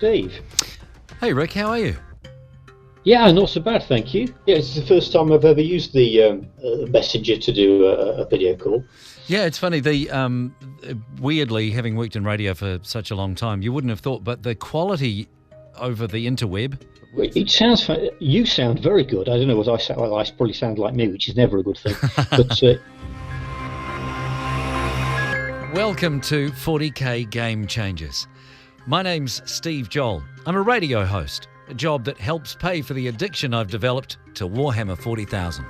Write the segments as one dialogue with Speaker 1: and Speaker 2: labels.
Speaker 1: Steve.
Speaker 2: Hey Rick, how are you?
Speaker 1: Yeah, not so bad, thank you. Yeah, it's the first time I've ever used the Messenger to do a video call.
Speaker 2: Yeah, it's funny. Weirdly, having worked in radio for such a long time, you wouldn't have thought, but the quality over the interweb.
Speaker 1: It sounds. You sound very good. I don't know what I sound like. I probably sound like me, which is never a good thing. But
Speaker 2: welcome to 40K Game Changers. My name's Steve Joel. I'm a radio host, a job that helps pay for the addiction I've developed to Warhammer 40,000.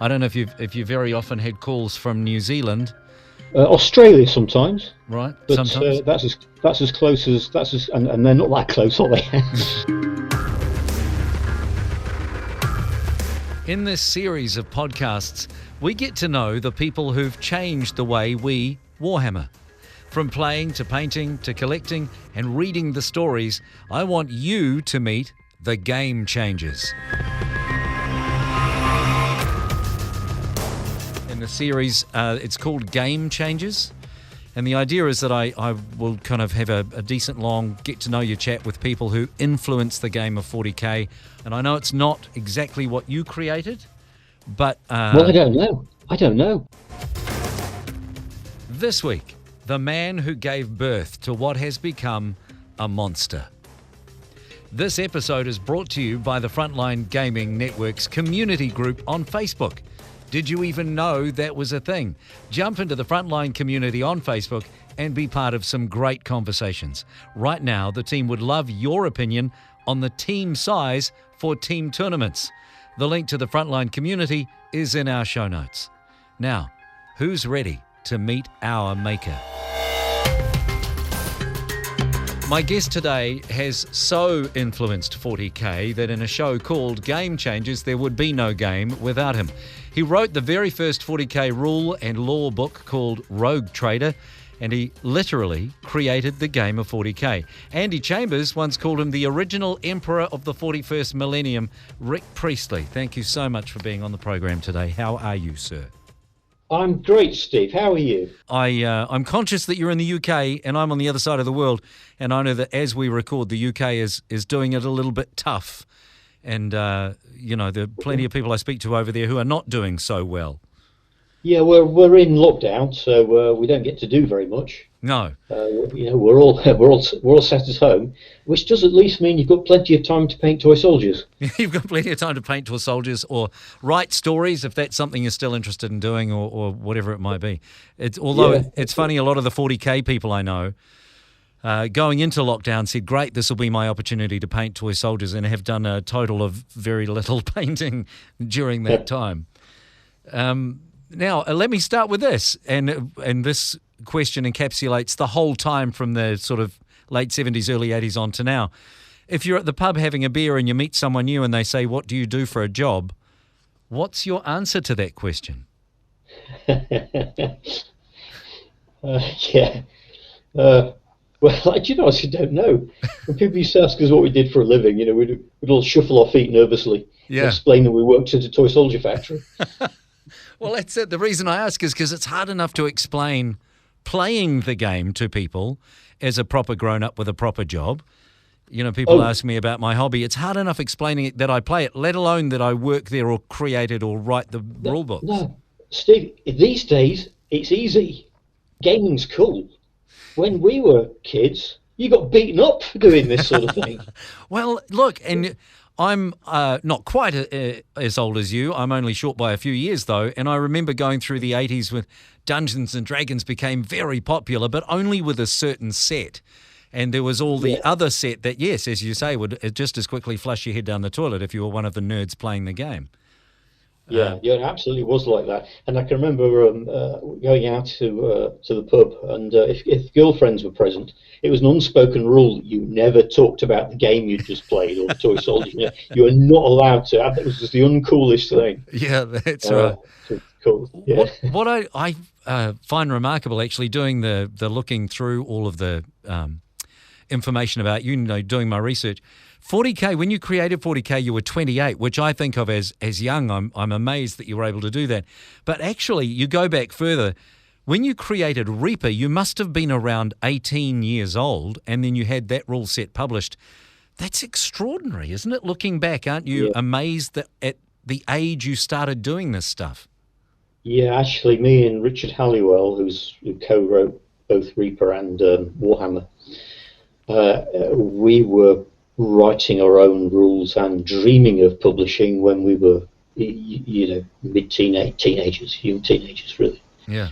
Speaker 2: I don't know if you've very often had calls from New Zealand.
Speaker 1: Australia sometimes.
Speaker 2: Right,
Speaker 1: but,
Speaker 2: sometimes.
Speaker 1: That's as close as and they're not that close, are they?
Speaker 2: In this series of podcasts, we get to know the people who've changed the way we Warhammer. From playing to painting to collecting and reading the stories, I want you to meet the game changers. In the series, it's called Game Changers. And the idea is that I will kind of have a decent long get-to-know-you chat with people who influence the game of 40K. And I know it's not exactly what you created, but...
Speaker 1: well, I don't know.
Speaker 2: This week, the man who gave birth to what has become a monster. This episode is brought to you by the Frontline Gaming Network's community group on Facebook. Did you even know that was a thing? Jump into the Frontline community on Facebook and be part of some great conversations. Right now, the team would love your opinion on the team size for team tournaments. The link to the Frontline community is in our show notes. Now, who's ready to meet our maker? My guest today has so influenced 40K that in a show called Game Changers, there would be no game without him. He wrote the very first 40K rule and lore book called Rogue Trader, and he literally created the game of 40K. Andy Chambers once called him the original emperor of the 41st millennium, Rick Priestley. Thank you so much for being on the program today. How are you, sir?
Speaker 1: I'm great, Steve. How are you?
Speaker 2: I'm conscious that you're in the UK and I'm on the other side of the world, and I know that as we record, the UK is doing it a little bit tough. And, there are plenty of people I speak to over there who are not doing so well.
Speaker 1: Yeah, we're in lockdown, so we don't get to do very much.
Speaker 2: No.
Speaker 1: We're all sat at home, which does at least mean you've got plenty of time to paint toy soldiers.
Speaker 2: You've got plenty of time to paint toy soldiers or write stories if that's something you're still interested in doing, or whatever it might be. It's funny, a lot of the 40K people I know going into lockdown said, great, this will be my opportunity to paint toy soldiers, and have done a total of very little painting during that time. Now, let me start with this, and this question encapsulates the whole time from the sort of late 70s, early 80s on to now. If you're at the pub having a beer and you meet someone new and they say, what do you do for a job? What's your answer to that question? Well,
Speaker 1: I don't know. When people used to ask us what we did for a living, we'd all shuffle our feet nervously to explain that we worked at a toy soldier factory.
Speaker 2: Well, that's it. The reason I ask is because it's hard enough to explain playing the game to people as a proper grown-up with a proper job. People ask me about my hobby. It's hard enough explaining it that I play it, let alone that I work there or create it or write the rule books.
Speaker 1: No, Steve, these days, it's easy. Gaming's cool. When we were kids, you got beaten up for doing this sort of thing.
Speaker 2: Well, look, and I'm not quite as old as you. I'm only short by a few years, though, and I remember going through the 80s when Dungeons and Dragons became very popular, but only with a certain set. And there was all the other set that, yes, as you say, would just as quickly flush your head down the toilet if you were one of the nerds playing the game.
Speaker 1: Yeah, it absolutely was like that. And I can remember going out to the pub, and if girlfriends were present, it was an unspoken rule that you never talked about the game you'd just played or the toy soldier. You were not allowed to. That was just the uncoolest thing.
Speaker 2: Yeah, that's right.
Speaker 1: Cool. Yeah.
Speaker 2: What I find remarkable, actually, doing the looking through all of the information about you, doing my research. 40K, when you created 40K, you were 28, which I think of as young. I'm amazed that you were able to do that. But actually, you go back further. When you created Reaper, you must have been around 18 years old, and then you had that rule set published. That's extraordinary, isn't it? Looking back, aren't you amazed that at the age you started doing this stuff?
Speaker 1: Yeah, actually, me and Richard Halliwell, who co-wrote both Reaper and Warhammer, we were writing our own rules and dreaming of publishing when we were, teenagers, young teenagers, really.
Speaker 2: Yeah.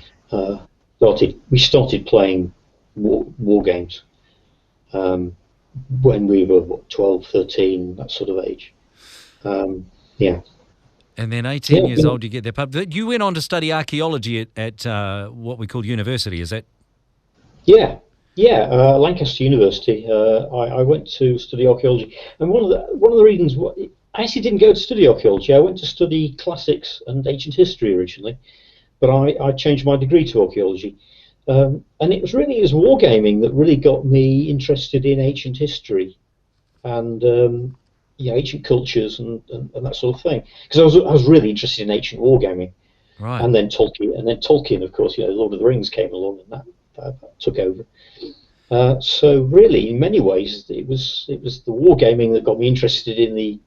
Speaker 1: We started playing war games when we were 12, 13, that sort of age. Yeah.
Speaker 2: And then 18 years old, you get that pub. You went on to study archaeology at what we call university, is that?
Speaker 1: Yeah, Lancaster University. I went to study archaeology, and one of the reasons I actually didn't go to study archaeology. I went to study classics and ancient history originally, but I changed my degree to archaeology, and it was wargaming that really got me interested in ancient history, and ancient cultures and that sort of thing. Because I was really interested in ancient wargaming,
Speaker 2: right?
Speaker 1: And then Tolkien, of course, Lord of the Rings came along, and that took over. So really, in many ways, it was the wargaming that got me interested in the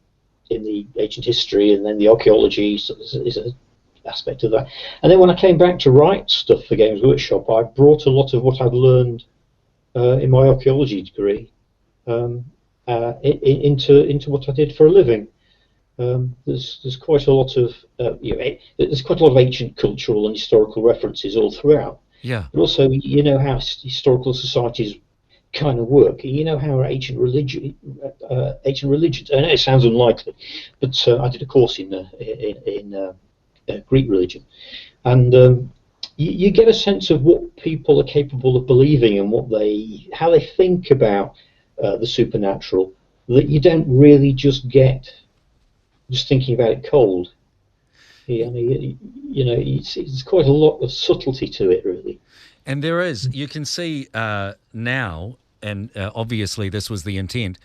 Speaker 1: ancient history, and then the archaeology is an aspect of that. And then when I came back to write stuff for Games Workshop, I brought a lot of what I'd learned in my archaeology degree into what I did for a living. There's quite a lot of ancient cultural and historical references all throughout.
Speaker 2: Yeah.
Speaker 1: But also, how historical societies kind of work. How ancient religions. I know it sounds unlikely, but I did a course in Greek religion, and you get a sense of what people are capable of believing and how they think about the supernatural, that you don't really just get just thinking about it cold. It's quite a lot of subtlety to it, really.
Speaker 2: And there is. You can see now, and obviously this was the intent,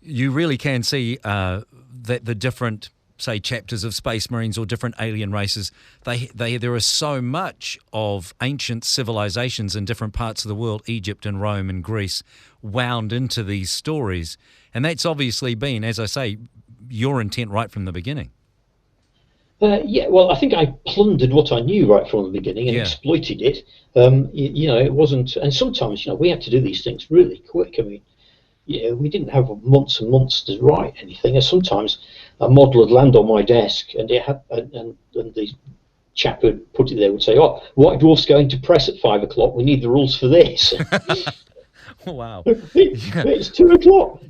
Speaker 2: you really can see that the different, say, chapters of Space Marines or different alien races, there is so much of ancient civilizations in different parts of the world, Egypt and Rome and Greece, wound into these stories. And that's obviously been, as I say, your intent right from the beginning.
Speaker 1: Well, I think I plundered what I knew right from the beginning and exploited it. It wasn't, and sometimes, we had to do these things really quick. I mean, we didn't have months and months to write anything. And sometimes a model would land on my desk, and it had, and the chap who put it there would say, "Oh, White Dwarf's going to press at 5 o'clock. We need the rules for this."
Speaker 2: Wow.
Speaker 1: It's 2 o'clock.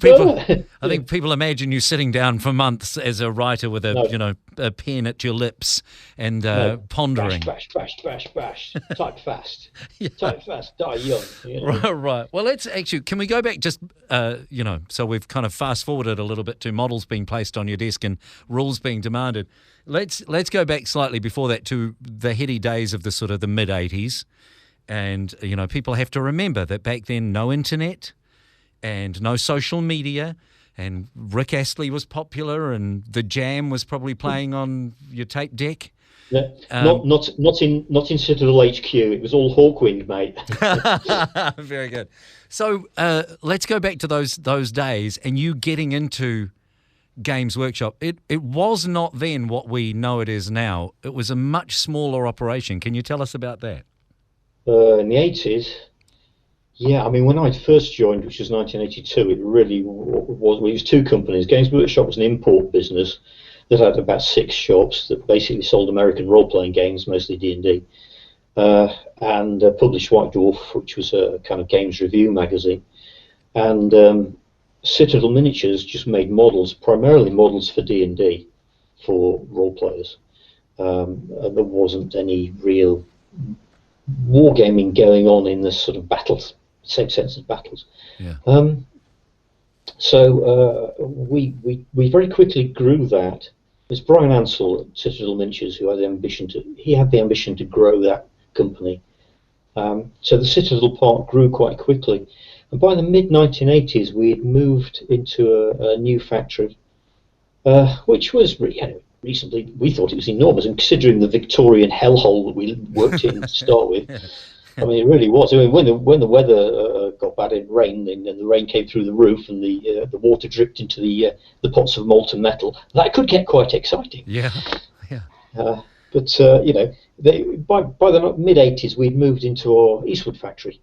Speaker 2: I think people imagine you sitting down for months as a writer with a pen at your lips and pondering.
Speaker 1: Bash. Type fast. Type fast. Die young.
Speaker 2: Right. Well, let's actually. Can we go back just? So we've kind of fast forwarded a little bit to models being placed on your desk and rules being demanded. Let's go back slightly before that to the heady days of the sort of the mid '80s. And, people have to remember that back then, no internet and no social media, and Rick Astley was popular, and the Jam was probably playing on your tape deck.
Speaker 1: Yeah, not in Citadel HQ. It was all Hawkwind, mate.
Speaker 2: Very good. So let's go back to those days and you getting into Games Workshop. It was not then what we know it is now. It was a much smaller operation. Can you tell us about that?
Speaker 1: In the 80s, I mean, when I first joined, which was 1982, it really was two companies. Games Workshop was an import business that had about 6 shops that basically sold American role-playing games, mostly D&D, and published White Dwarf, which was a kind of games review magazine. And Citadel Miniatures just made models, primarily models for D&D, for role-players. And there wasn't any real wargaming going on in this sort of battles, same sense as battles.
Speaker 2: Yeah.
Speaker 1: So we very quickly grew that. There's Brian Ansell at Citadel Miniatures who had the ambition to grow that company. So the Citadel part grew quite quickly, and by the mid 1980s we had moved into a new factory, which was reasonably, we thought it was enormous, and considering the Victorian hellhole that we worked in to start with, I mean, it really was. I mean, when the weather got bad, it rained, and the rain came through the roof, and the water dripped into the pots of molten metal. That could get quite exciting.
Speaker 2: Yeah, yeah.
Speaker 1: But you know, by the mid-80s, we'd moved into our Eastwood factory.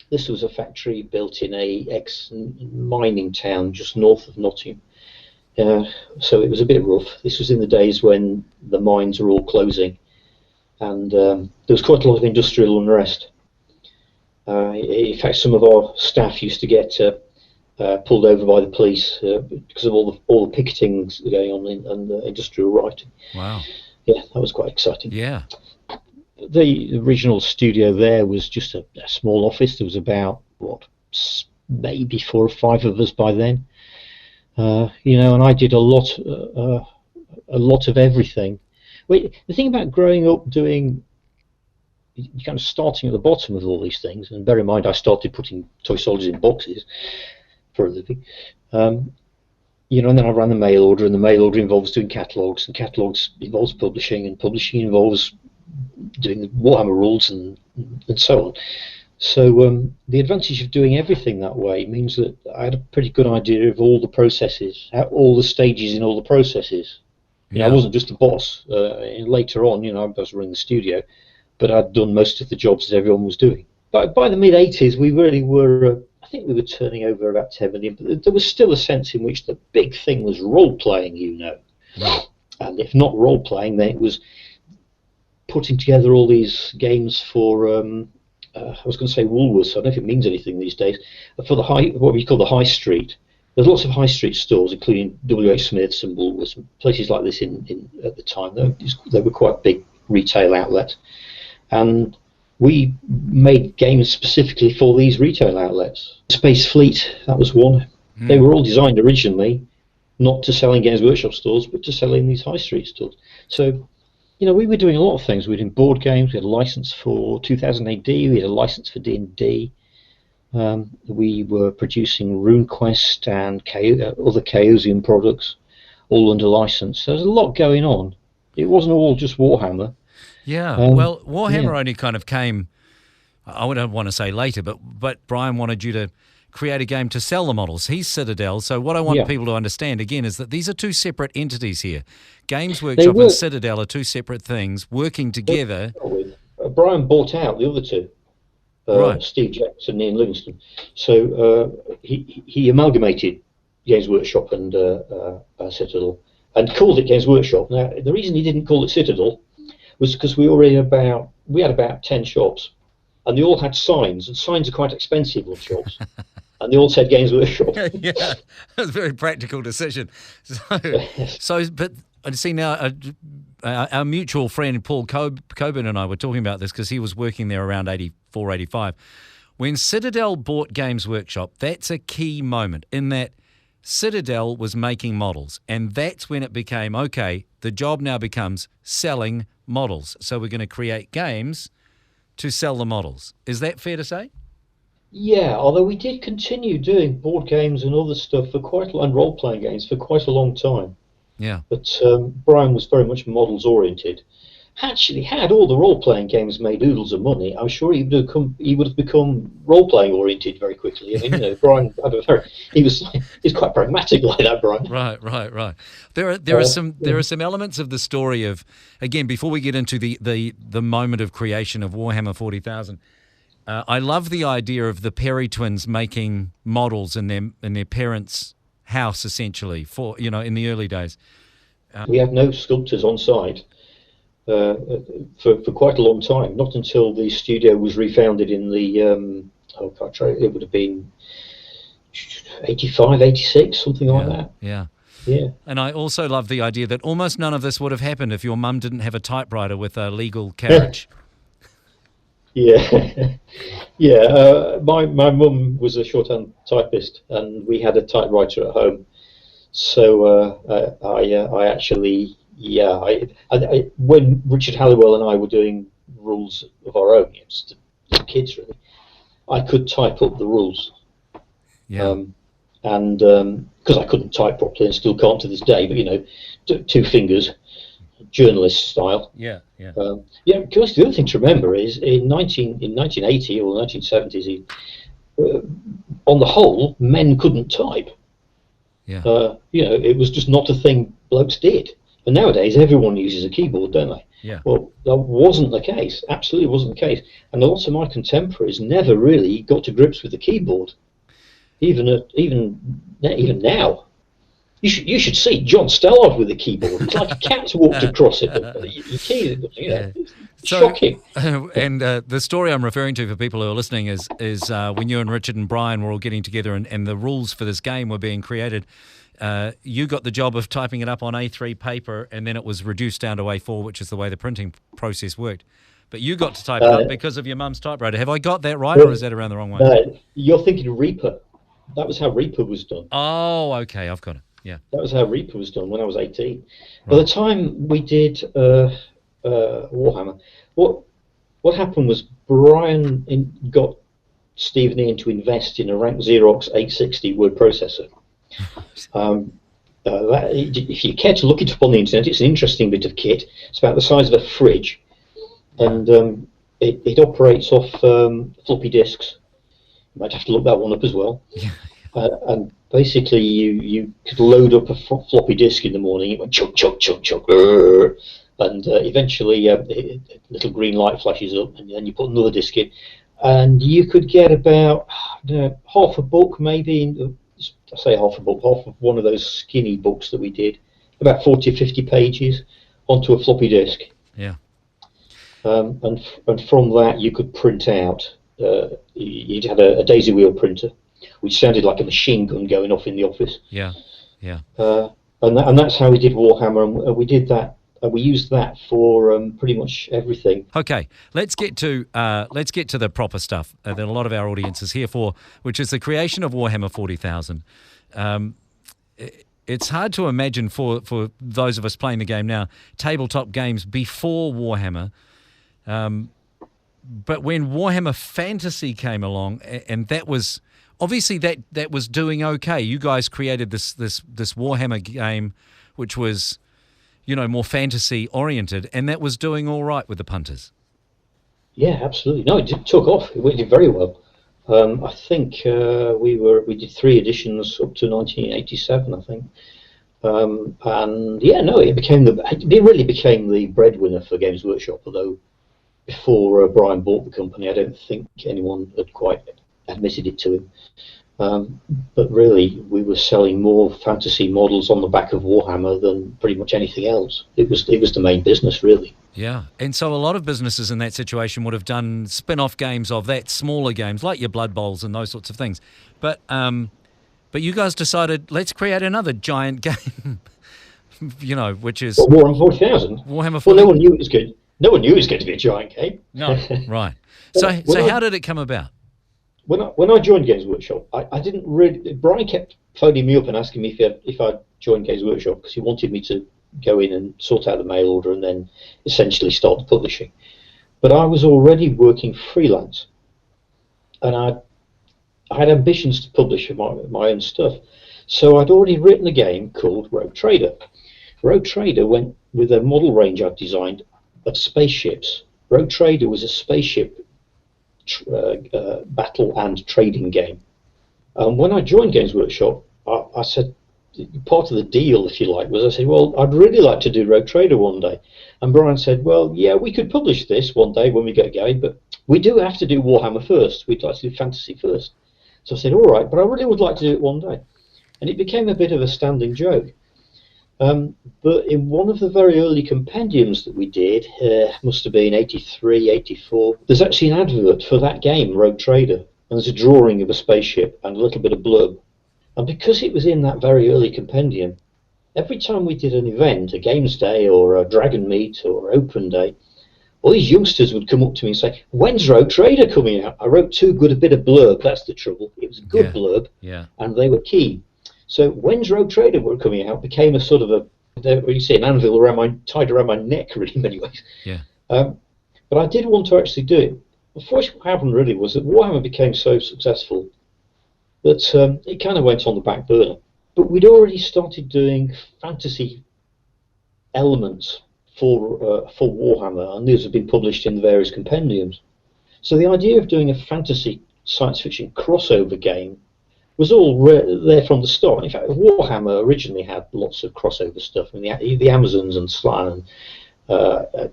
Speaker 1: This was a factory built in a ex-mining town just north of Nottingham. So it was a bit rough. This was in the days when the mines were all closing, and there was quite a lot of industrial unrest. In fact, some of our staff used to get pulled over by the police because of all the picketing going on and industrial rioting.
Speaker 2: Wow.
Speaker 1: Yeah, that was quite exciting.
Speaker 2: Yeah.
Speaker 1: The original studio there was just a small office. There was about, maybe 4 or 5 of us by then. You know, and I did a lot of everything. The thing about growing up doing, you're kind of starting at the bottom with all these things, and bear in mind I started putting toy soldiers in boxes for a living. You know, and then I ran the mail order, and the mail order involves doing catalogues, and catalogues involves publishing, and publishing involves doing the Warhammer rules and so on. So the advantage of doing everything that way means that I had a pretty good idea of all the processes, all the stages in all the processes. You know, I wasn't just the boss. Later on, you know, I was running the studio, but I'd done most of the jobs that everyone was doing. But by the mid-80s, we really were, I think we were turning over about 10 million, but there was still a sense in which the big thing was role-playing, you know.
Speaker 2: Right.
Speaker 1: And if not role-playing, then it was putting together all these games for, I was going to say Woolworths, I don't know if it means anything these days, for the what we call the high street. There's lots of high street stores, including W.H. Smith's and Woolworths, and places like this at the time. They were quite big retail outlets. And we made games specifically for these retail outlets. Space Fleet, that was one. They were all designed originally not to sell in Games Workshop stores, but to sell in these high street stores. So, you know, we were doing a lot of things. We were doing board games. We had a license for 2000 AD. We had a license for D&D. We were producing RuneQuest and other Chaosium products, all under license. So there's a lot going on. It wasn't all just Warhammer.
Speaker 2: Yeah, well, Warhammer only kind of came, I don't want to say later, but Brian wanted you to create a game to sell the models. He's Citadel, so what I want people to understand, again, is that these are two separate entities here. Games Workshop and Citadel are two separate things working together.
Speaker 1: Brian bought out the other two, right. Steve Jackson and Ian Livingston. So he amalgamated Games Workshop and Citadel and called it Games Workshop. Now, the reason he didn't call it Citadel was because we had about 10 shops, and they all had signs, and signs are quite expensive on shops, and they all said Games Workshop.
Speaker 2: Yeah, that was a very practical decision. But I see now our mutual friend Paul Coburn and I were talking about this because he was working there around 84, 85. When Citadel bought Games Workshop, that's a key moment in that Citadel was making models, and that's when it became, okay, the job now becomes selling models. So we're going to create games to sell the models. Is that fair to say?
Speaker 1: Yeah, although we did continue doing board games and other stuff and role-playing games for quite a long time.
Speaker 2: Yeah.
Speaker 1: But Brian was very much models-oriented. Actually, had all the role-playing games made oodles of money, I'm sure he would have become role-playing oriented very quickly. I mean, you know, Brian he was quite pragmatic like that, Brian.
Speaker 2: Right. There are some elements of the story of, again, before we get into the moment of creation of Warhammer 40,000. I love the idea of the Perry twins making models in their parents' house, essentially, for, you know, in the early days.
Speaker 1: We had no sculptors on site. For quite a long time, not until the studio was refounded in the it would have been 85, 86, something like that. Yeah.
Speaker 2: And I also love the idea that almost none of this would have happened if your mum didn't have a typewriter with a legal carriage.
Speaker 1: Yeah. My mum was a shorthand typist, and we had a typewriter at home. So I actually. Yeah, when Richard Halliwell and I were doing rules of our own, just as kids really, I could type up the rules. Yeah. And because I couldn't type properly and still can't to this day, but you know, two fingers, journalist style.
Speaker 2: Yeah, yeah.
Speaker 1: Because the other thing to remember is in 1980 or 1970s, on the whole, men couldn't type.
Speaker 2: Yeah.
Speaker 1: It was just not a thing blokes did. And nowadays, everyone uses a keyboard, don't they?
Speaker 2: Yeah.
Speaker 1: Well, that wasn't the case. Absolutely wasn't the case. And lots of my contemporaries never really got to grips with the keyboard. Even now. You should see John Stellard with a keyboard. It's like a cat's walked across it. It's shocking.
Speaker 2: And the story I'm referring to for people who are listening is when you and Richard and Brian were all getting together and the rules for this game were being created. You got the job of typing it up on A3 paper, and then it was reduced down to A4, which is the way the printing process worked. But you got to type it up because of your mum's typewriter. Have I got that right, or is that around the wrong way?
Speaker 1: You're thinking of Reaper. That was how Reaper was done.
Speaker 2: Oh, okay, I've got it. Yeah,
Speaker 1: that was how Reaper was done when I was 18. Right. By the time we did Warhammer, what happened was Brian got Steve and Ian to invest in a Rank Xerox 860 word processor. If you care to look it up on the internet, it's an interesting bit of kit. It's about the size of a fridge, and it operates off floppy disks. You might have to look that one up as well. And basically, you could load up a floppy disk in the morning. It went chug, chug, chug, chug, and eventually a little green light flashes up, and then you put another disk in, and you could get about half a book, maybe. I say half a book, half of one of those skinny books that we did, about 40 or 50 pages, onto a floppy disk.
Speaker 2: Yeah.
Speaker 1: And from that, you could print out. You'd have a daisy wheel printer, which sounded like a machine gun going off in the office.
Speaker 2: Yeah, yeah.
Speaker 1: And that's how we did Warhammer, and we did that. We used that for pretty much everything.
Speaker 2: Okay, let's get to the proper stuff that a lot of our audience is here for, which is the creation of Warhammer 40,000. It's hard to imagine for those of us playing the game now, tabletop games before Warhammer. But when Warhammer Fantasy came along, and that was obviously that was doing okay. You guys created this Warhammer game, which was, more fantasy oriented, and that was doing all right with the punters.
Speaker 1: Yeah, absolutely. No, it took off. It did very well. I think we did 3 editions up to 1987, I think. And yeah, no, it really became the breadwinner for Games Workshop. Although before Brian bought the company, I don't think anyone had quite admitted it to him. But really, we were selling more fantasy models on the back of Warhammer than pretty much anything else. It was the main business, really.
Speaker 2: Yeah, and so a lot of businesses in that situation would have done spin-off games of that, smaller games like your Blood Bowls and those sorts of things. But you guys decided, let's create another giant game, which is
Speaker 1: Warhammer 40,000.
Speaker 2: Warhammer 40,000.
Speaker 1: Well, no one knew it was good. No one knew it was going to be a giant game.
Speaker 2: No, right. So how did it come about?
Speaker 1: When I joined Games Workshop, I didn't really. Brian kept phoning me up and asking me if I'd joined Games Workshop because he wanted me to go in and sort out the mail order and then essentially start the publishing. But I was already working freelance, and I had ambitions to publish my own stuff. So I'd already written a game called Rogue Trader. Rogue Trader went with a model range I'd designed of spaceships. Rogue Trader was a spaceship battle and trading game. When I joined Games Workshop, I said, part of the deal, if you like, was I said, well, I'd really like to do Rogue Trader one day. And Brian said, well, yeah, we could publish this one day when we get going, but we do have to do Warhammer first. We'd like to do fantasy first. So I said, all right, but I really would like to do it one day. And it became a bit of a standing joke. But in one of the very early compendiums that we did, must have been 83, 84, there's actually an advert for that game, Rogue Trader, and there's a drawing of a spaceship and a little bit of blurb. And because it was in that very early compendium, every time we did an event, a Games Day or a Dragon Meet or Open Day, all these youngsters would come up to me and say, when's Rogue Trader coming out? I wrote too good a bit of blurb, that's the trouble. It was a good blurb, and they were keen. So when's Rogue Trader were coming out became a sort of an anvil tied around my neck, really, in many ways.
Speaker 2: Yeah.
Speaker 1: But I did want to actually do it. Unfortunately, what happened really was that Warhammer became so successful that it kind of went on the back burner. But we'd already started doing fantasy elements for Warhammer, and these have been published in the various compendiums. So the idea of doing a fantasy science fiction crossover game was all there from the start. In fact, Warhammer originally had lots of crossover stuff. I mean, the Amazons and Slan and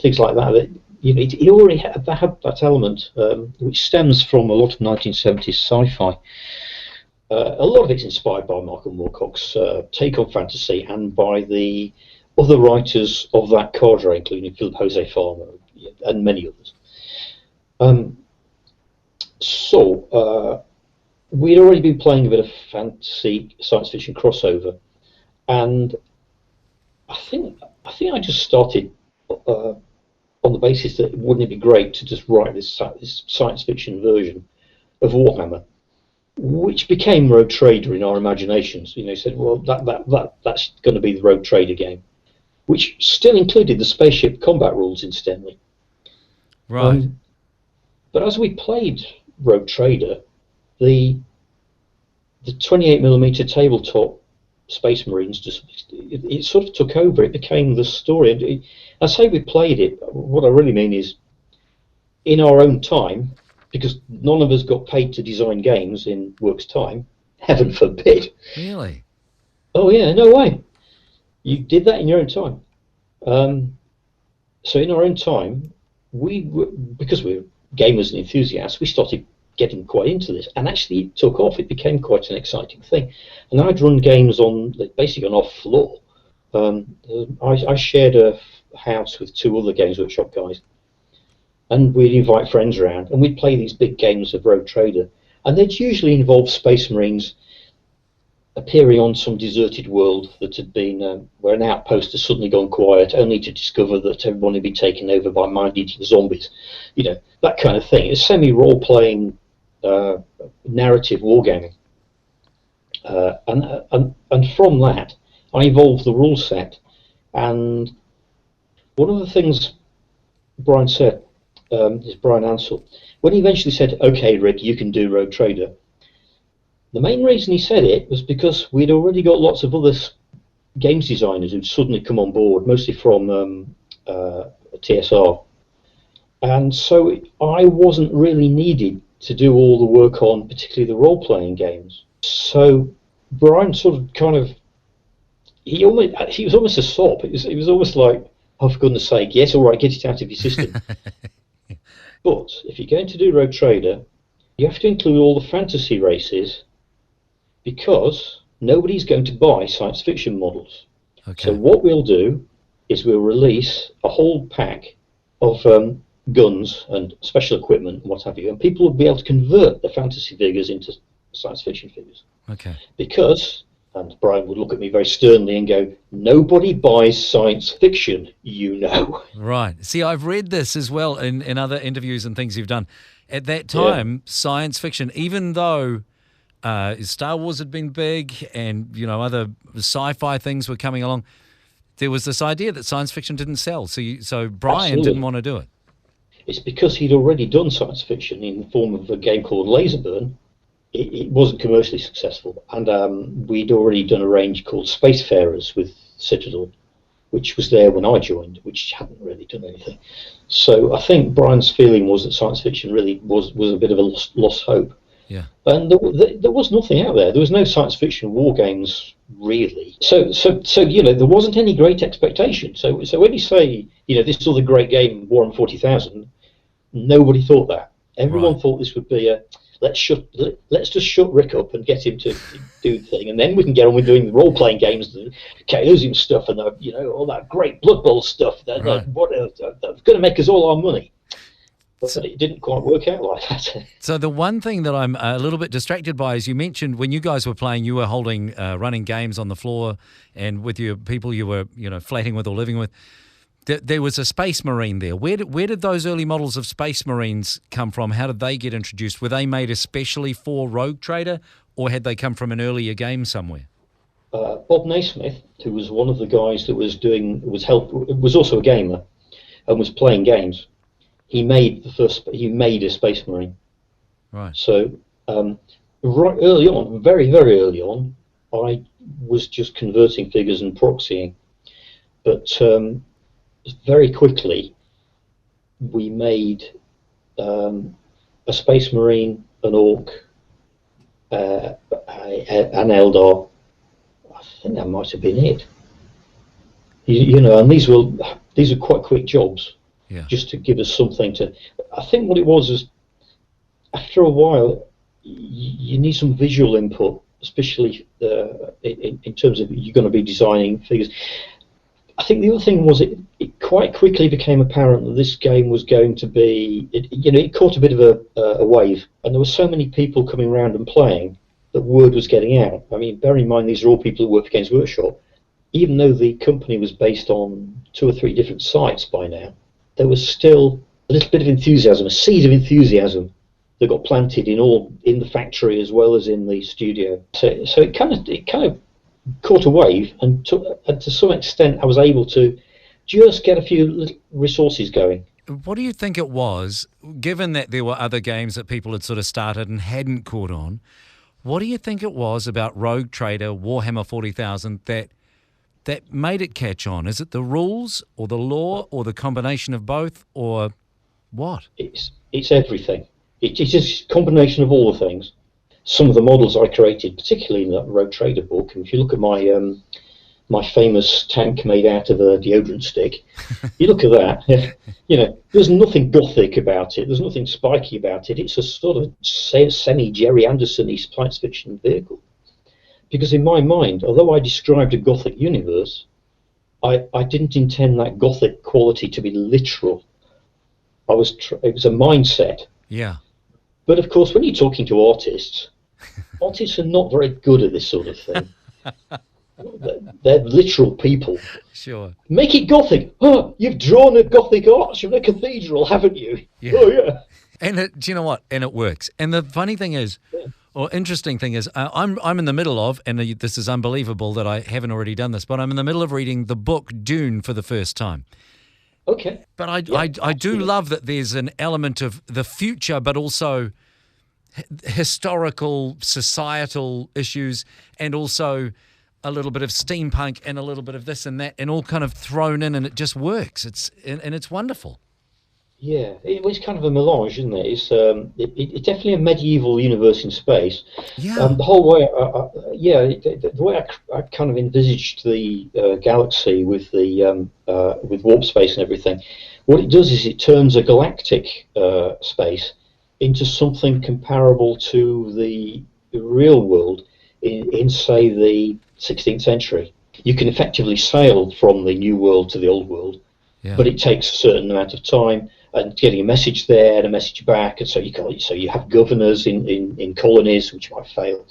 Speaker 1: things like that. It already had that element, which stems from a lot of 1970s sci-fi. A lot of it's inspired by Michael Moorcock's take on fantasy and by the other writers of that cadre, including Philip Jose Farmer and many others. We'd already been playing a bit of fantasy science fiction crossover, and I think I just started on the basis that wouldn't it be great to just write this science fiction version of Warhammer, which became Rogue Trader in our imaginations. Said, well, that's going to be the Rogue Trader game, which still included the spaceship combat rules, incidentally.
Speaker 2: Right.
Speaker 1: But as we played Rogue Trader, the 28mm tabletop Space Marines it sort of took over. It became the story. I say we played it. What I really mean is, in our own time, because none of us got paid to design games in work's time. Heaven forbid.
Speaker 2: Really?
Speaker 1: Oh yeah, no way. You did that in your own time. So in our own time, because we're gamers and enthusiasts, we started getting quite into this, and actually it took off. It became quite an exciting thing, and I'd run games basically on off floor. I shared a house with two other Games Workshop guys, and we'd invite friends around, and we'd play these big games of Rogue Trader, and they'd usually involve Space Marines appearing on some deserted world that had been where an outpost has suddenly gone quiet, only to discover that everyone had been taken over by mind-eating zombies. That kind of thing. It's semi-role-playing narrative wargaming. And from that, I evolved the rule set. And one of the things Brian said, is Brian Ansell, when he eventually said, "Okay, Rick, you can do Rogue Trader," the main reason he said it was because we'd already got lots of other games designers who'd suddenly come on board, mostly from TSR. And so I wasn't really needed to do all the work on particularly the role-playing games. So Brian sort of he was almost a sop. It was almost like, oh, for goodness sake, yes, all right, get it out of your system. But if you're going to do Rogue Trader, you have to include all the fantasy races, because nobody's going to buy science fiction models. Okay. So what we'll do is we'll release a whole pack of guns and special equipment and what have you, and people will be able to convert the fantasy figures into science fiction figures.
Speaker 2: Okay.
Speaker 1: Because, and Brian would look at me very sternly and go, nobody buys science fiction,
Speaker 2: Right. See, I've read this as well in other interviews and things you've done. At that time, science fiction, even though Star Wars had been big and, other sci-fi things were coming along, there was this idea that science fiction didn't sell. So Brian
Speaker 1: Absolutely.
Speaker 2: didn't want to do it.
Speaker 1: It's because he'd already done science fiction in the form of a game called Laserburn. It wasn't commercially successful. And we'd already done a range called Spacefarers with Citadel, which was there when I joined, which hadn't really done anything. So I think Brian's feeling was that science fiction really was a bit of a lost hope.
Speaker 2: Yeah.
Speaker 1: And there was nothing out there. There was no science fiction war games, really. So there wasn't any great expectation. So when you say, this other great game, Warhammer 40,000, nobody thought that. Everyone thought this would be let's just shut Rick up and get him to do the thing, and then we can get on with doing the role-playing games, the Chaosium stuff, and all that great Blood Bowl stuff. That's going to make us all our money. But it didn't quite work out like that.
Speaker 2: So the one thing that I'm a little bit distracted by is you mentioned when you guys were playing, you were running games on the floor, and with your people you were flatting with or living with. There was a Space Marine there. Where did those early models of Space Marines come from? How did they get introduced? Were they made especially for Rogue Trader, or had they come from an earlier game somewhere?
Speaker 1: Bob Naismith, who was one of the guys that was also a gamer and was playing games. He made a Space Marine.
Speaker 2: Right.
Speaker 1: So right early on, very, very early on, I was just converting figures and proxying. But very quickly, we made a Space Marine, an Orc, an Eldar. I think that might have been it. You know, and these were quite quick jobs, just to give us something to. I think what it was is, after a while, you need some visual input, especially in terms of you're going to be designing figures. I think the other thing was it quite quickly became apparent that this game was going to be, it caught a bit of a wave, and there were so many people coming around and playing that word was getting out. I mean, bear in mind these are all people who work for Games Workshop. Even though the company was based on 2 or 3 different sites by now, there was still a little bit of enthusiasm, a seed of enthusiasm that got planted in the factory as well as in the studio. So it kind of caught a wave, and to some extent I was able to just get a few little resources going.
Speaker 2: What do you think it was, given that there were other games that people had sort of started and hadn't caught on, what do you think it was about Rogue Trader, Warhammer 40,000 that made it catch on? Is it the rules or the lore or the combination of both, or what?
Speaker 1: It's everything. It's just a combination of all the things. Some of the models I created, particularly in that Rogue Trader book, and if you look at my famous tank made out of a deodorant stick, you look at that, there's nothing gothic about it, there's nothing spiky about it. It's a sort of semi-Jerry Anderson-y science fiction vehicle. Because in my mind, although I described a gothic universe, I didn't intend that gothic quality to be literal. It was a mindset.
Speaker 2: Yeah.
Speaker 1: But of course, when you're talking to artists are not very good at this sort of thing. They're literal people.
Speaker 2: Sure.
Speaker 1: Make it gothic. Oh, you've drawn a gothic arch of a cathedral, haven't you?
Speaker 2: Yeah.
Speaker 1: Oh, yeah.
Speaker 2: And do you know what? And it works. And the funny thing is, or interesting thing is, I'm in the middle of, and this is unbelievable that I haven't already done this, but I'm in the middle of reading the book Dune for the first time.
Speaker 1: Okay.
Speaker 2: But I do love that there's an element of the future, but also historical, societal issues, and also a little bit of steampunk and a little bit of this and that, and all kind of thrown in, and it just works. It's wonderful.
Speaker 1: Yeah, it was kind of a melange, isn't it? It's definitely a medieval universe in space.
Speaker 2: Yeah.
Speaker 1: The whole way, the way I kind of envisaged the galaxy with with warp space and everything, what it does is it turns a galactic space into something comparable to the real world in say, the 16th century. You can effectively sail from the new world to the old world, but it takes a certain amount of time. And getting a message there and a message back, and so you have governors in colonies which might fail,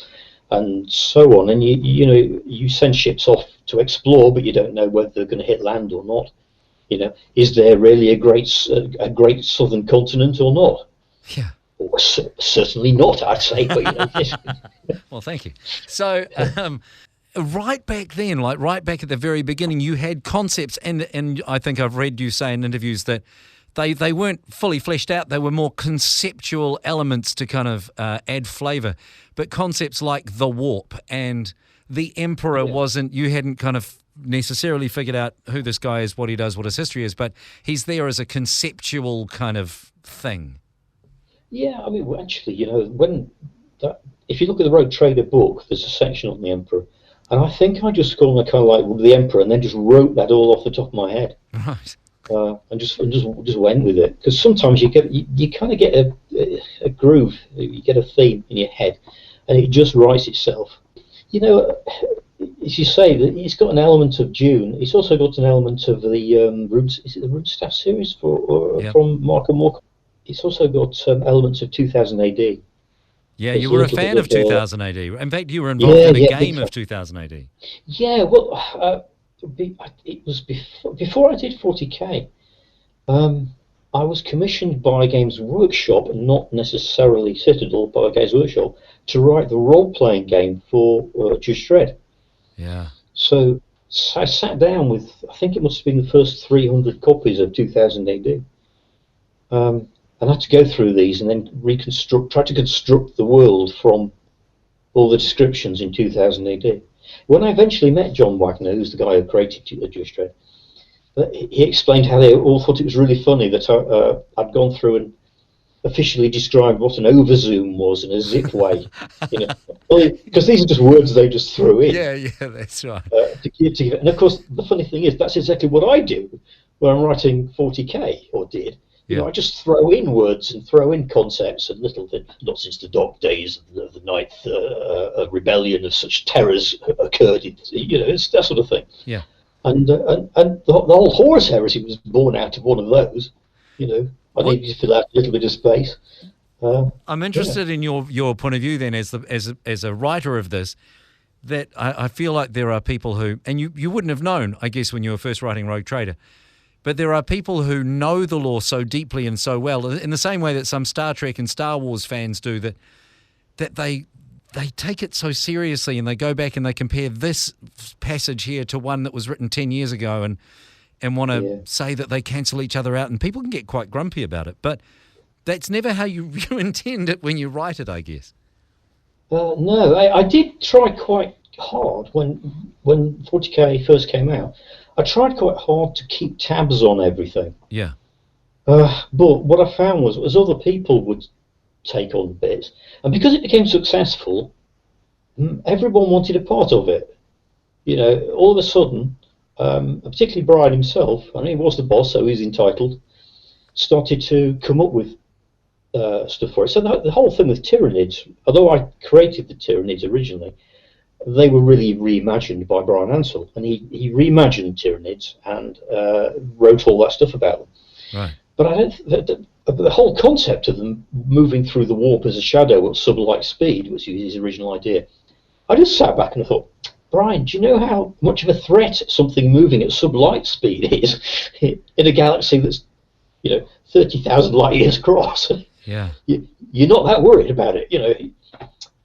Speaker 1: and so on. And you send ships off to explore, but you don't know whether they're going to hit land or not. Is there really a great southern continent or not?
Speaker 2: Yeah.
Speaker 1: Or certainly not, I'd say. But
Speaker 2: Well, thank you. So. Right back then, like right back at the very beginning, you had concepts, and I think I've read you say in interviews that they weren't fully fleshed out. They were more conceptual elements to kind of add flavour. But concepts like the warp and the Emperor you hadn't kind of necessarily figured out who this guy is, what he does, what his history is, but he's there as a conceptual kind of thing. Yeah,
Speaker 1: I mean, actually, if you look at the Rogue Trader book, there's a section on the Emperor. And I think I just called him kind of like the Emperor, and then just wrote that all off the top of my head.
Speaker 2: Right.
Speaker 1: And just went with it, because sometimes you kind of get a groove, you get a theme in your head, and it just writes itself. As you say, that it's got an element of Dune. It's also got an element of the the Runestaff series from Mark and Moore. It's also got elements of 2000 AD.
Speaker 2: Yeah, you were a fan of 2000 AD. In fact, you were involved in a game of 2000 AD.
Speaker 1: Yeah, well, it was before I did 40k. I was commissioned by Games Workshop, not necessarily Citadel, by Games Workshop, to write the role-playing game for Just Dread.
Speaker 2: Yeah.
Speaker 1: So I sat down with, I think it must have been the first 300 copies of 2000 AD. And I had to go through these and then try to construct the world from all the descriptions in 2000 AD. When I eventually met John Wagner, who's the guy who created Just Dread, he explained how they all thought it was really funny that I'd gone through and officially described what an overzoom was and a zip way, because these are just words they just threw in.
Speaker 2: Yeah, that's right.
Speaker 1: And of course, the funny thing is that's exactly what I do when I'm writing 40k, or did. I just throw in words and throw in concepts and little things. Not since the dark days of the ninth rebellion of such terrors occurred. It's that sort of thing.
Speaker 2: Yeah.
Speaker 1: And the whole Horus heresy was born out of one of those. I needed to fill out a little bit of space.
Speaker 2: I'm interested in your point of view then, as a writer of this. That I feel like there are people who, and you wouldn't have known, I guess, when you were first writing Rogue Trader. But there are people who know the lore so deeply and so well, in the same way that some Star Trek and Star Wars fans do, that they take it so seriously, and they go back and they compare this passage here to one that was written 10 years ago and want to say that they cancel each other out. And people can get quite grumpy about it. But that's never how you intend it when you write it, I guess.
Speaker 1: No, I did try quite hard when 40k first came out. I tried quite hard to keep tabs on everything.
Speaker 2: Yeah.
Speaker 1: But what I found was other people would take on bits, and because it became successful, everyone wanted a part of it. All of a sudden, particularly Brian himself, and he was the boss, so he's entitled, started to come up with stuff for it. So the whole thing with Tyranids, although I created the Tyranids originally, they were really reimagined by Brian Ansell, and he reimagined Tyranids and wrote all that stuff about them.
Speaker 2: Right.
Speaker 1: But I don't. The whole concept of them moving through the warp as a shadow at sub-light speed, which was his original idea, I just sat back and I thought, Brian, do you know how much of a threat something moving at sub-light speed is in a galaxy that's 30,000 light years across?
Speaker 2: Yeah.
Speaker 1: You're not that worried about it.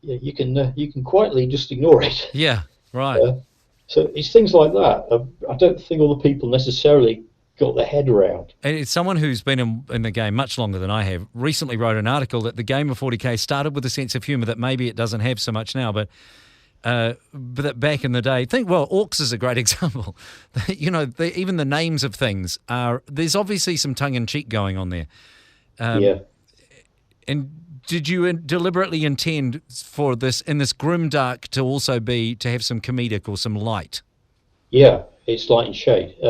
Speaker 1: You can quietly just ignore it.
Speaker 2: Yeah, right.
Speaker 1: So it's things like that. I don't think all the people necessarily got their head around. And
Speaker 2: it's someone who's been in the game much longer than I have. Recently wrote an article that the game of 40k started with a sense of humour that maybe it doesn't have so much now, but that back in the day, orcs is a great example. Even the names of things there's obviously some tongue-in-cheek going on there. And did you deliberately intend for this, in this grimdark, to also to have some comedic or some light?
Speaker 1: Yeah, it's light and shade. I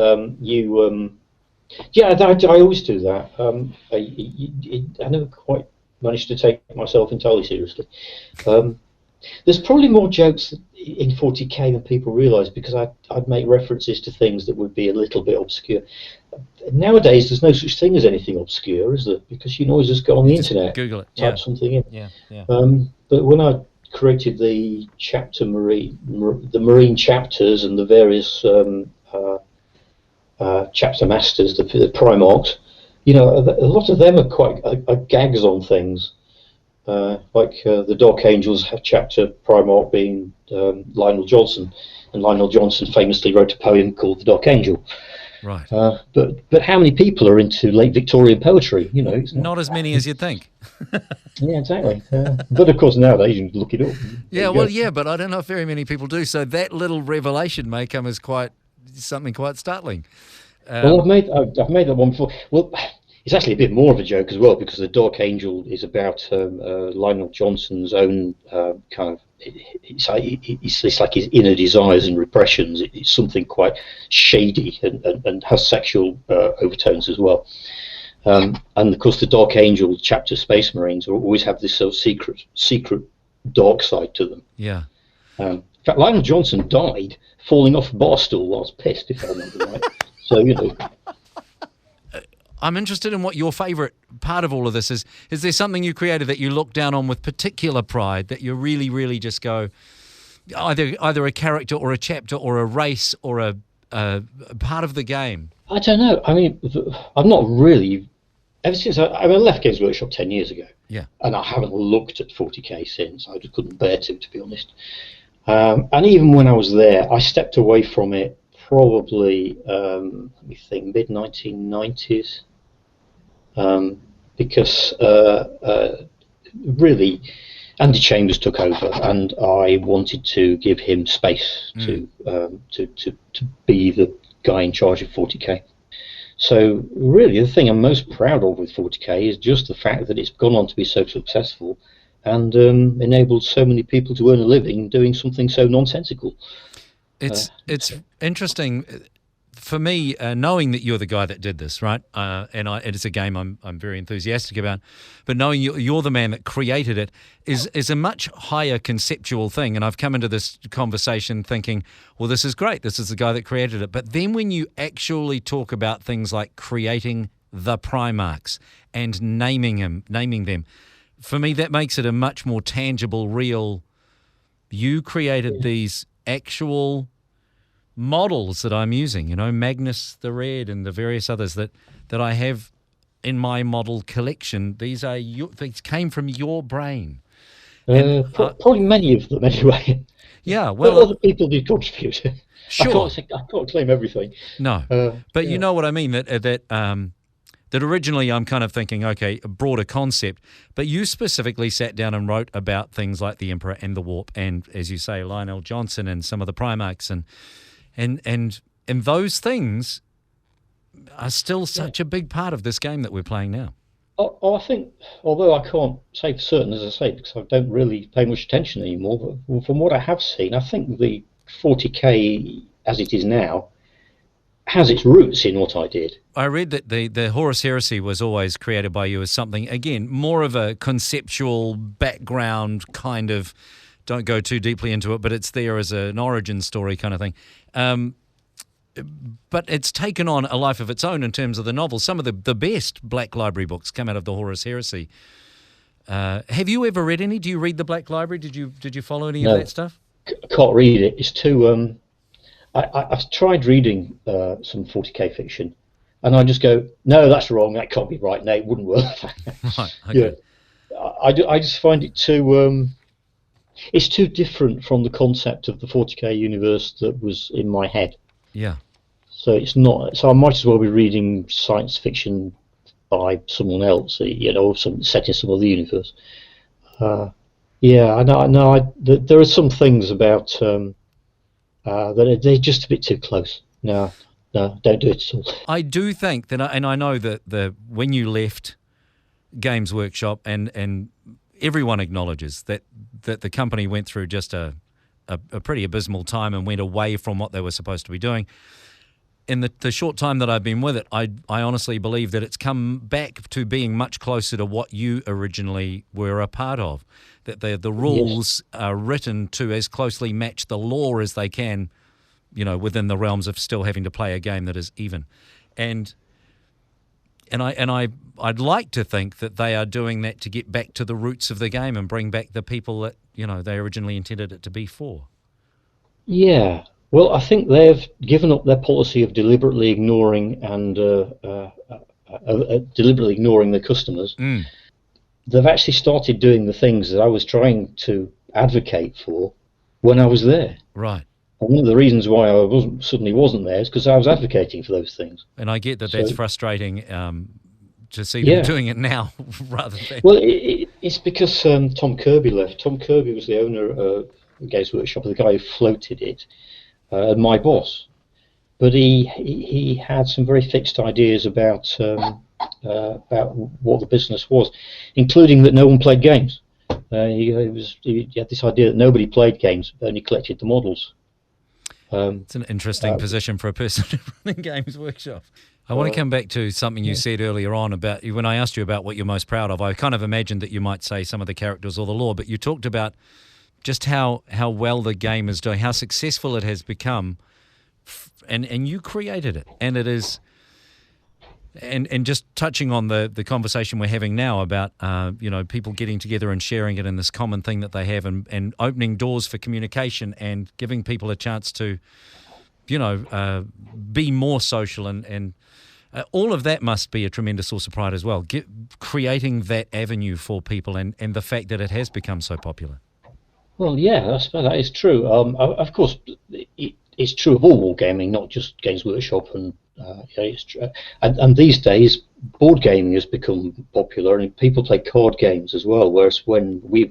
Speaker 1: always do that. I never quite managed to take myself entirely seriously. There's probably more jokes in 40k than people realise, because I'd make references to things that would be a little bit obscure. Nowadays, there's no such thing as anything obscure, is there? Because you can always just go on the internet,
Speaker 2: Google it,
Speaker 1: type something in.
Speaker 2: Yeah.
Speaker 1: But when I created the the marine chapters and the various chapter masters, the Primarchs, a lot of them are quite gags on things. Like the Dark Angels chapter Primarch being Lionel Johnson, and Lionel Johnson famously wrote a poem called The Dark Angel.
Speaker 2: Right.
Speaker 1: But how many people are into late Victorian poetry? It's
Speaker 2: not as many as you'd think.
Speaker 1: Yeah, exactly. But of course nowadays you can look it up.
Speaker 2: Yeah, but I don't know if very many people do. So that little revelation may come as something quite startling.
Speaker 1: Well, I've made that one before. Well, it's actually a bit more of a joke as well, because the Dark Angel is about Lionel Johnson's own kind of. It's like his inner desires and repressions. It's something quite shady and has sexual overtones as well. And of course, the Dark Angel chapter Space Marines always have this sort of secret dark side to them.
Speaker 2: Yeah.
Speaker 1: In fact, Lionel Johnson died falling off a bar stool while I was pissed, if I remember right. So
Speaker 2: I'm interested in what your favourite part of all of this is. Is there something you created that you look down on with particular pride, that you really, really just go, either a character or a chapter or a race or a part of the game?
Speaker 1: I don't know. I mean, I'm not really. Ever since I left Games Workshop 10 years ago, and I haven't looked at 40k since. I just couldn't bear to be honest. And even when I was there, I stepped away from it probably, let me think, mid-1990s. Because really, Andy Chambers took over, and I wanted to give him space to be guy in charge of 40k. So really, the thing I'm most proud of with 40k is just the fact that it's gone on to be so successful and enabled so many people to earn a living doing something so nonsensical.
Speaker 2: It's interesting for me, knowing that you're the guy that did this, right? And it's a game I'm very enthusiastic about. But knowing you're the man that created it is a much higher conceptual thing. And I've come into this conversation thinking, well, this is great. This is the guy that created it. But then when you actually talk about things like creating the Primarchs and naming them, for me that makes it a much more tangible, real. You created these actual models that I'm using, Magnus the Red and the various others that I have in my model collection. These came from your brain.
Speaker 1: Probably many of them anyway.
Speaker 2: Yeah, well,
Speaker 1: but other people did contribute.
Speaker 2: Sure,
Speaker 1: I can't claim everything.
Speaker 2: No, but yeah. You know what I mean. That originally I'm kind of thinking, okay, a broader concept, but you specifically sat down and wrote about things like the Emperor and the Warp, and as you say, Lionel Johnson and some of the Primarchs, and those things are still such a big part of this game that we're playing now.
Speaker 1: I think, although I can't say for certain, as I say, because I don't really pay much attention anymore, but from what I have seen, I think the 40k as it is now has its roots in what I did.
Speaker 2: I read that the Horus Heresy was always created by you as something, again, more of a conceptual background kind of, don't go too deeply into it, but it's there as an origin story kind of thing. But it's taken on a life of its own in terms of the novels. Some of the best Black Library books come out of the Horus Heresy. Have you ever read any? Do you read the Black Library? Did you follow any of that stuff?
Speaker 1: I can't read it. It's too... I've tried reading some 40k fiction, and I just go, no, that's wrong. That can't be right. No, it wouldn't work.
Speaker 2: Right. Okay.
Speaker 1: Yeah, I just find it too. It's too different from the concept of the 40k universe that was in my head.
Speaker 2: Yeah.
Speaker 1: So it's not. So I might as well be reading science fiction by someone else, some set in some other universe. Yeah, I know. There are some things about. That they're just a bit too close. No, don't do it at all.
Speaker 2: I do think that, and I know that when you left Games Workshop, and everyone acknowledges that the company went through just a pretty abysmal time and went away from what they were supposed to be doing. In the short time that I've been with it, I honestly believe that it's come back to being much closer to what you originally were a part of. That the rules are written to as closely match the law as they can, within the realms of still having to play a game that is even. And I'd like to think that they are doing that to get back to the roots of the game and bring back the people that they originally intended it to be for.
Speaker 1: Yeah. Well, I think they've given up their policy of deliberately ignoring their customers.
Speaker 2: Mm.
Speaker 1: They've actually started doing the things that I was trying to advocate for when I was there.
Speaker 2: Right.
Speaker 1: And one of the reasons why I suddenly wasn't there is because I was advocating for those things.
Speaker 2: And I get that that's frustrating to see them doing it now rather than...
Speaker 1: Well, it's because Tom Kirby left. Tom Kirby was the owner of Games Workshop, the guy who floated it. And my boss, but he had some very fixed ideas about what the business was, including that no one played games. He had this idea that nobody played games, only collected the models.
Speaker 2: It's an interesting position for a person running Games Workshop. I want to come back to something you said earlier on about when I asked you about what you're most proud of. I kind of imagined that you might say some of the characters or the lore, but you talked about just how well the game is doing, how successful it has become, and you created it, and it is, and just touching on the conversation we're having now about people getting together and sharing it in this common thing that they have, and opening doors for communication and giving people a chance to, be more social, and all of that must be a tremendous source of pride as well. Creating that avenue for people, and the fact that it has become so popular.
Speaker 1: Well, yeah, that is true. Of course, it's true of all wargaming, not just Games Workshop, and it's true. And these days, board gaming has become popular, and people play card games as well. Whereas when I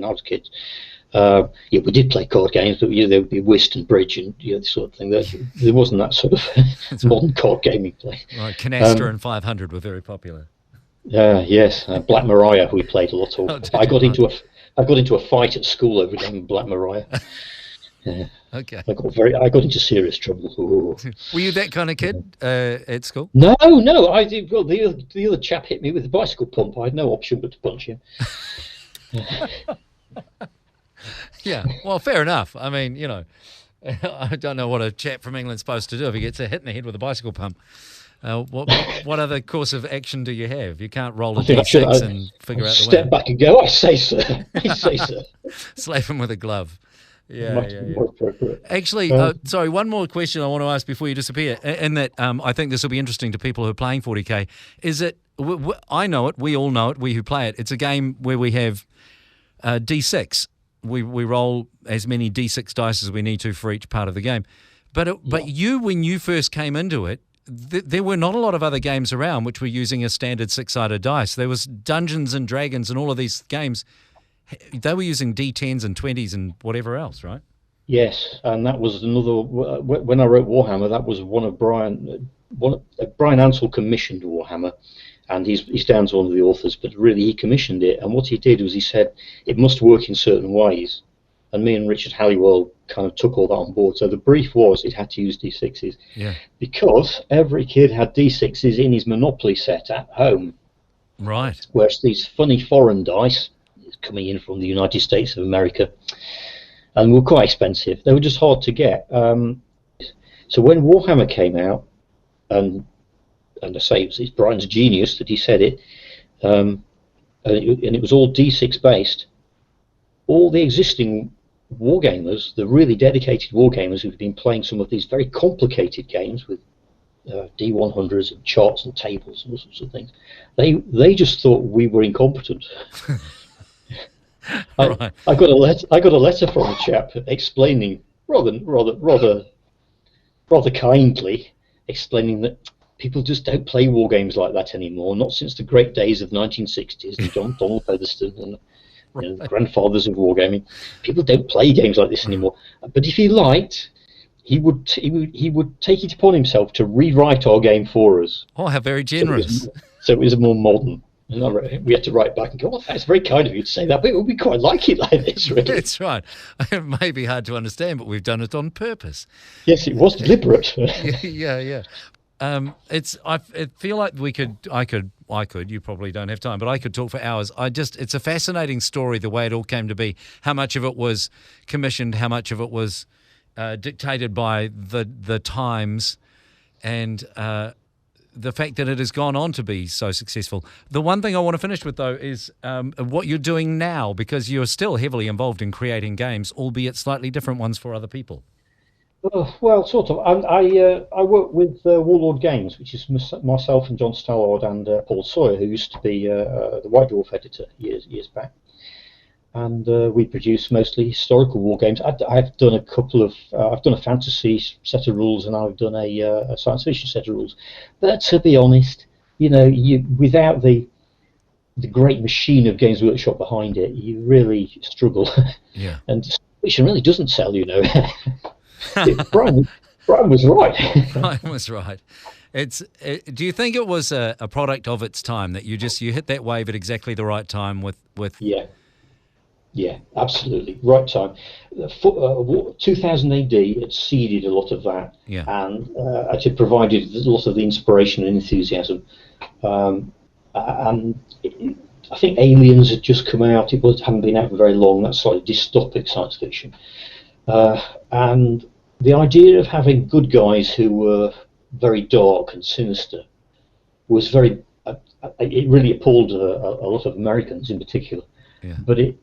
Speaker 1: was kids, Yeah, we did play card games, but there would be whist and bridge and this sort of thing. There wasn't that sort of modern card gaming play.
Speaker 2: Right, Canasta and 500 were very popular.
Speaker 1: Yes, Black Mariah we played a lot of.
Speaker 2: I got
Speaker 1: into a fight at school over a game of Black Mariah.
Speaker 2: Okay.
Speaker 1: I got into serious trouble. Ooh.
Speaker 2: Were you that kind of kid at school?
Speaker 1: No. I did. Well, the other chap hit me with a bicycle pump. I had no option but to punch him.
Speaker 2: Yeah. Well, fair enough. I mean, I don't know what a chap from England's supposed to do if he gets hit in the head with a bicycle pump. What other course of action do you have? You can't roll a D6 and figure out the way.
Speaker 1: Step back and go. I say, sir. I say, sir.
Speaker 2: Slap him with a glove. Yeah.
Speaker 1: More appropriate.
Speaker 2: Actually, sorry, one more question I want to ask before you disappear, and that I think this will be interesting to people who are playing 40K, is that I know it, we all know it, we who play it. It's a game where we have D6. We roll as many D6 dice as we need to for each part of the game. But you, when you first came into it, there were not a lot of other games around which were using a standard 6-sided dice. There was Dungeons and Dragons and all of these games. They were using D10s and 20s and whatever else, right?
Speaker 1: Yes, and that was another. When I wrote Warhammer, that was one of Brian Ansell commissioned Warhammer, and he's down to one of the authors. But really, he commissioned it, and what he did was he said it must work in certain ways, and me and Richard Halliwell kind of took all that on board. So the brief was it had to use D6s, because every kid had D6s in his Monopoly set at home,
Speaker 2: right?
Speaker 1: Whereas these funny foreign dice coming in from the United States of America, and were quite expensive. They were just hard to get. So when Warhammer came out, and I say it's Brian's genius that he said it, and it was all D6 based. All the existing wargamers, the really dedicated wargamers who've been playing some of these very complicated games with D100s and charts and tables and all sorts of things, they just thought we were incompetent.
Speaker 2: Right.
Speaker 1: I got a letter from a chap explaining rather kindly, explaining that people just don't play war games like that anymore. Not since the great days of 1960s and Donald Featherstone and the grandfathers of wargaming. People don't play games like this anymore. But if he liked, he would take it upon himself to rewrite our game for us.
Speaker 2: Oh, how very generous!
Speaker 1: So it was more modern. And we had to write back and go, that's very kind of you to say that, but we quite like it like this, really.
Speaker 2: That's right. It may be hard to understand, but we've done it on purpose.
Speaker 1: Yes, it was deliberate.
Speaker 2: Yeah. I feel like I could, you probably don't have time, but I could talk for hours. It's a fascinating story, the way it all came to be, how much of it was commissioned, how much of it was dictated by the times, and the fact that it has gone on to be so successful. The one thing I want to finish with, though, is what you're doing now, because you're still heavily involved in creating games, albeit slightly different ones for other people.
Speaker 1: Well, sort of. I work with Warlord Games, which is myself and John Stallard and Paul Sawyer, who used to be the White Dwarf editor years back. And we produce mostly historical war games. I've done a couple of. I've done a fantasy set of rules, and I've done a science fiction set of rules. But to be honest, without the great machine of Games Workshop behind it, you really struggle.
Speaker 2: Yeah.
Speaker 1: And fiction really doesn't sell, Brian was right.
Speaker 2: Brian was right. Do you think it was a product of its time, that you hit that wave at exactly the right time with?
Speaker 1: Yeah, absolutely. Right time. 2000 AD, it seeded a lot of that, and actually provided a lot of the inspiration and enthusiasm. And I think Aliens had just come out. It hadn't been out for very long. That's sort of dystopic science fiction. And the idea of having good guys who were very dark and sinister was it really appalled a lot of Americans in particular.
Speaker 2: Yeah.
Speaker 1: But it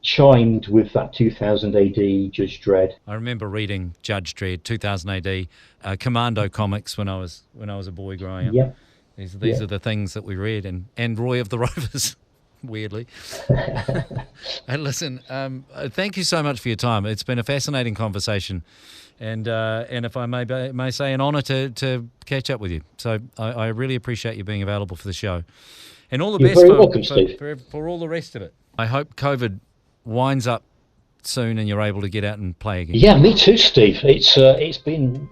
Speaker 1: chimed with that 2000 AD Judge Dredd.
Speaker 2: I remember reading Judge Dredd, 2000 AD, Commando comics when I was a boy growing up.
Speaker 1: Yeah.
Speaker 2: These are the things that we read, and Roy of the Rovers, weirdly. And listen, thank you so much for your time. It's been a fascinating conversation, and if I may say, an honour to catch up with you. So I really appreciate you being available for the show, and all the best
Speaker 1: very welcome, Steve.
Speaker 2: For all the rest of it. I hope COVID winds up soon and you're able to get out and play again.
Speaker 1: Yeah, me too, Steve. It's been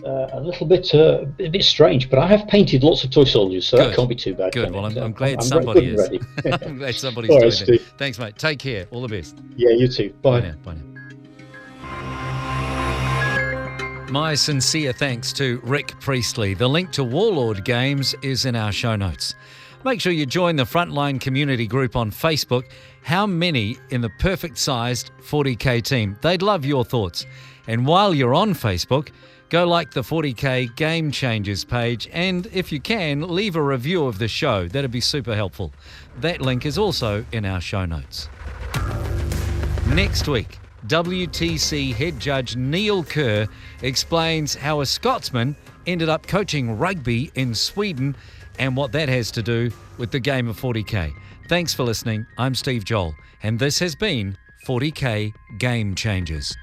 Speaker 1: a little bit a bit strange, but I have painted lots of toy soldiers, so that can't be too bad.
Speaker 2: Good. Well, I'm glad somebody is. I'm glad somebody's doing it. Thanks, mate. Take care. All the best.
Speaker 1: Yeah, you too. Bye.
Speaker 2: Bye now. My sincere thanks to Rick Priestley. The link to Warlord games is in our show notes. Make sure you join the Frontline community group on Facebook. How many in the perfect-sized 40K team? They'd love your thoughts. And while you're on Facebook, go like the 40K Game Changers page, and if you can, leave a review of the show. That'd be super helpful. That link is also in our show notes. Next week, WTC head judge Neil Kerr explains how a Scotsman ended up coaching rugby in Sweden and what that has to do with the game of 40K. Thanks for listening. I'm Steve Joel, and this has been 40K Game Changers.